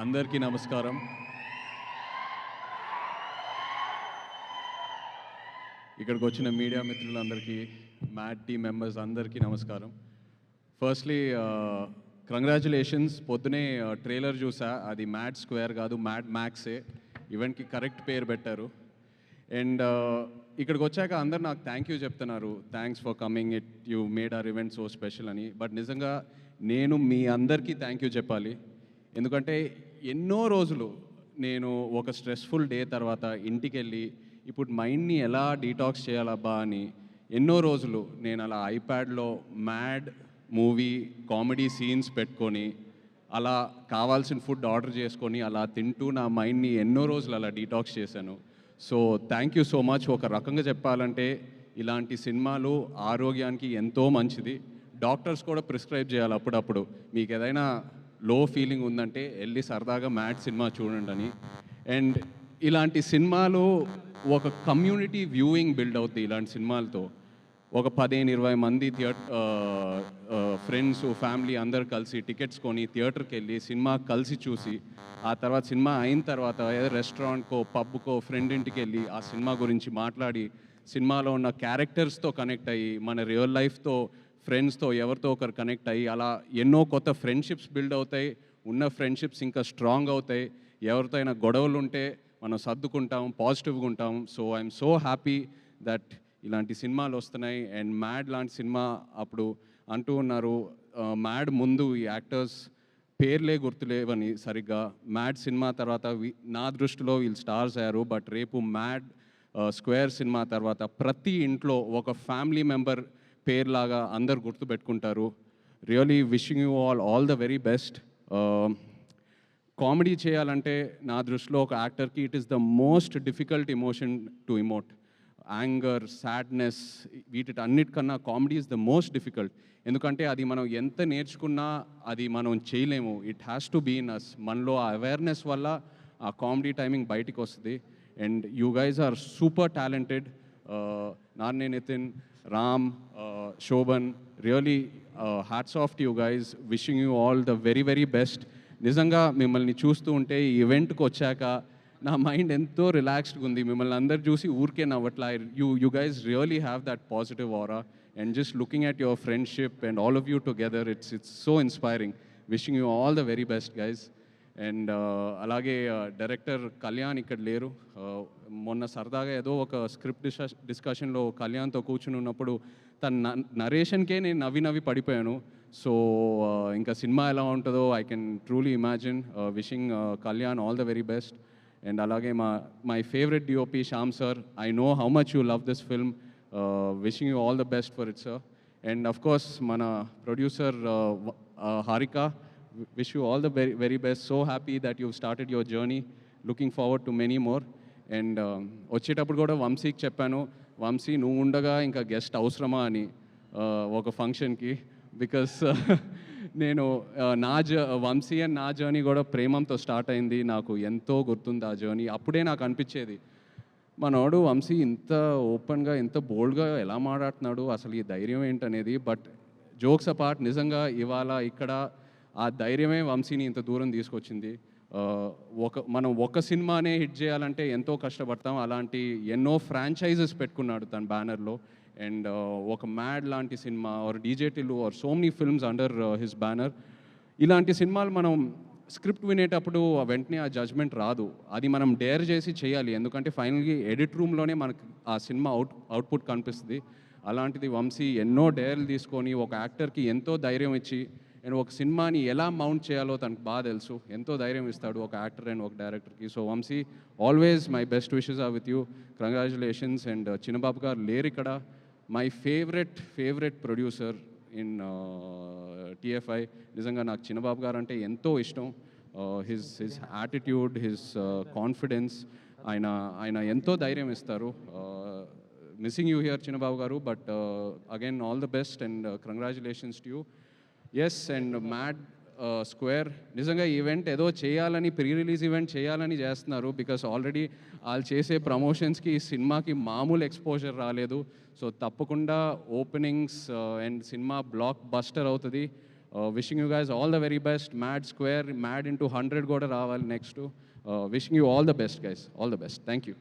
అందరికీ నమస్కారం. ఇక్కడికి వచ్చిన మీడియా మిత్రులందరికీ, మ్యాడ్ టీమ్ మెంబర్స్ అందరికీ నమస్కారం. Firstly congratulations. పొద్దునే ట్రైలర్ చూసా, అది మ్యాడ్ స్క్వేర్ కాదు, మ్యాడ్ మ్యాక్సే. ఈవెంట్కి కరెక్ట్ పేరు పెట్టారు. అండ్ ఇక్కడికి వచ్చాక అందరు నాకు థ్యాంక్ యూ చెప్తున్నారు, thanks for coming, you made our event so special అని. బట్ నిజంగా నేను మీ అందరికీ థ్యాంక్ యూ చెప్పాలి. ఎందుకంటే ఎన్నో రోజులు నేను ఒక స్ట్రెస్ఫుల్ డే తర్వాత ఇంటికి వెళ్ళి ఇప్పుడు మైండ్ని ఎలా డీటాక్స్ చేయాలబ్బా అని ఎన్నో రోజులు నేను అలా ఐప్యాడ్లో మ్యాడ్ మూవీ కామెడీ సీన్స్ పెట్టుకొని అలా కావాల్సిన ఫుడ్ ఆర్డర్ చేసుకొని అలా తింటూ నా మైండ్ని ఎన్నో రోజులు అలా డీటాక్స్ చేశాను. So thank you so much. ఒక రకంగా చెప్పాలంటే ఇలాంటి సినిమాలు ఆరోగ్యానికి ఎంతో మంచిది. డాక్టర్స్ కూడా ప్రిస్క్రైబ్ చేయాలి అప్పుడప్పుడు, మీకు ఏదైనా లో ఫీలింగ్ ఉందంటే వెళ్ళి సరదాగా మ్యాడ్ సినిమా చూడండి అని. అండ్ ఇలాంటి సినిమాలు ఒక కమ్యూనిటీ వ్యూయింగ్ బిల్డ్ అవుతుంది. ఇలాంటి సినిమాలతో ఒక 15-20 మంది ఫ్రెండ్స్ ఫ్యామిలీ అందరు కలిసి టికెట్స్ కొని థియేటర్కి వెళ్ళి సినిమా కలిసి చూసి ఆ తర్వాత సినిమా అయిన తర్వాత ఏదో రెస్టారెంట్కో పబ్కో ఫ్రెండ్ ఇంటికి వెళ్ళి ఆ సినిమా గురించి మాట్లాడి సినిమాలో ఉన్న క్యారెక్టర్స్తో కనెక్ట్ అయ్యి మన రియల్ లైఫ్తో ఫ్రెండ్స్తో ఎవరితో ఒకరు కనెక్ట్ అయ్యి అలా ఎన్నో కొత్త ఫ్రెండ్షిప్స్ బిల్డ్ అవుతాయి. ఉన్న ఫ్రెండ్షిప్స్ ఇంకా స్ట్రాంగ్ అవుతాయి. ఎవరితో అయినా గొడవలు ఉంటే మనం సర్దుకుంటాం, పాజిటివ్గా ఉంటాం. So I'm so happy that ఇలాంటి సినిమాలు వస్తున్నాయి. అండ్ మ్యాడ్ లాంటి సినిమా అప్పుడు అంటూ ఉన్నారు, మ్యాడ్ ముందు ఈ యాక్టర్స్ పేర్లే గుర్తులేవని సరిగ్గా. మ్యాడ్ సినిమా తర్వాత నా దృష్టిలో వీళ్ళు స్టార్స్ అయ్యారు. బట్ రేపు మ్యాడ్ స్క్వేర్ సినిమా తర్వాత ప్రతి ఇంట్లో ఒక ఫ్యామిలీ మెంబర్ పేర్లాగా అందరు గుర్తుపెట్టుకుంటారు. Really wishing you all the very best. Comedy చేయాలంటే నా దృష్టిలో ఒక యాక్టర్కి it is the most difficult emotion to emote. Anger, sadness, అన్నిటికన్నా comedy is the most difficult. ఎందుకంటే అది మనం ఎంత నేర్చుకున్నా అది మనం చేయలేము. It has to be in us. మనలో ఆ అవేర్నెస్ వల్ల ఆ కామెడీ టైమింగ్ బయటికి వస్తుంది. And you guys are super talented. నాన్నే Nithin, Ram, Shobhan, really hats off to you guys. Wishing you all the very very best. నిజంగా మిమ్మల్ని చూస్తూ ఉంటే ఈ ఈవెంట్కి వచ్చాక నా మైండ్ ఎంతో రిలాక్స్డ్గా ఉంది. మిమ్మల్ని అందరు చూసి ఊరికే నవ్వట్లా. You guys really have that positive aura. And just looking at your friendship and all of you together, it's so inspiring. Wishing you all the very best guys. And అలాగే డైరెక్టర్ కళ్యాణ్ ఇక్కడ లేరు. మొన్న సరదాగా ఏదో ఒక స్క్రిప్ట్ డిస్కషన్లో కళ్యాణ్తో కూర్చుని ఉన్నప్పుడు తన నరేషన్కే నేను నవ్వి పడిపోయాను. సో ఇంకా సినిమా ఎలా ఉంటుందో I can truly imagine. Wishing Kalyan all the very best. And అలాగే my favourite DOP Shyam sir, I know how much you love this film. Wishing you all the best for it sir. And of course మన producer Harika, wish you all the very, very best. So happy that you've started your journey. Looking forward to many more. And వచ్చేటప్పుడు కూడా వంశీకి చెప్పాను, వంశీ నువ్వు ఉండగా ఇంకా guest అవసరమా అని ఒక ఫంక్షన్కి. బికాస్ నేను వంశీ అండ్ నా జర్నీ కూడా ప్రేమంతో స్టార్ట్ అయింది. నాకు ఎంతో గుర్తుంది ఆ జర్నీ. అప్పుడే నాకు అనిపించేది, మనోడు వంశీ ఇంత ఓపెన్గా ఇంత బోల్డ్గా ఎలా మాట్లాడుతున్నాడు, అసలు ఈ ధైర్యం ఏంటనేది. బట్ జోక్స్ అపార్ట్, నిజంగా ఇవాళ ఇక్కడ ఆ ధైర్యమే వంశీని ఇంత దూరం తీసుకొచ్చింది. మనం ఒక సినిమానే హిట్ చేయాలంటే ఎంతో కష్టపడతాం. అలాంటి ఎన్నో ఫ్రాంచైజెస్ పెట్టుకున్నాడు తన బ్యానర్లో. అండ్ ఒక మ్యాడ్ లాంటి సినిమా or DJ Tillu or so many films under his banner. ఇలాంటి సినిమాలు మనం స్క్రిప్ట్ వినేటప్పుడు వెంటనే ఆ జడ్జ్మెంట్ రాదు. అది మనం డేర్ చేసి చేయాలి. ఎందుకంటే ఫైనల్గా ఎడిట్ రూమ్లోనే మనకు ఆ సినిమా అవుట్పుట్ కనిపిస్తుంది. అలాంటిది వంశీ ఎన్నో డేర్లు తీసుకొని ఒక యాక్టర్కి ఎంతో ధైర్యం ఇచ్చి అండ్ ఒక సినిమాని ఎలా మౌంట్ చేయాలో తనకు బాగా తెలుసు. ఎంతో ధైర్యం ఇస్తాడు ఒక యాక్టర్ అండ్ ఒక డైరెక్టర్కి. So Vamsi, always my best wishes are with you. Congratulations. And Chinnababu garu లేరు ఇక్కడ. My favourite producer in TFI. నిజంగా నాకు చిన్నబాబు గారు అంటే ఎంతో ఇష్టం. హిజ్ యాటిట్యూడ్, హిజ్ కాన్ఫిడెన్స్, ఆయన ఎంతో ధైర్యం ఇస్తారు. మిస్సింగ్ యూ హియర్ చిన్నబాబు గారు. But again all the best and congratulations to you. Yes. And Mad square నిజంగా ఈవెంట్ ఏదో చేయాలని, ప్రీ రిలీజ్ ఈవెంట్ చేయాలని చేస్తున్నారు. బికాస్ ఆల్రెడీ వాళ్ళు చేసే ప్రమోషన్స్కి ఈ సినిమాకి మామూలు ఎక్స్పోజర్ రాలేదు. సో తప్పకుండా openings and cinema blockbuster అవుతుంది. Wishing you guys all the very best. Mad Square, Mad into 100 కూడా రావాలి next. Wishing you all the best guys, all the best. Thank you.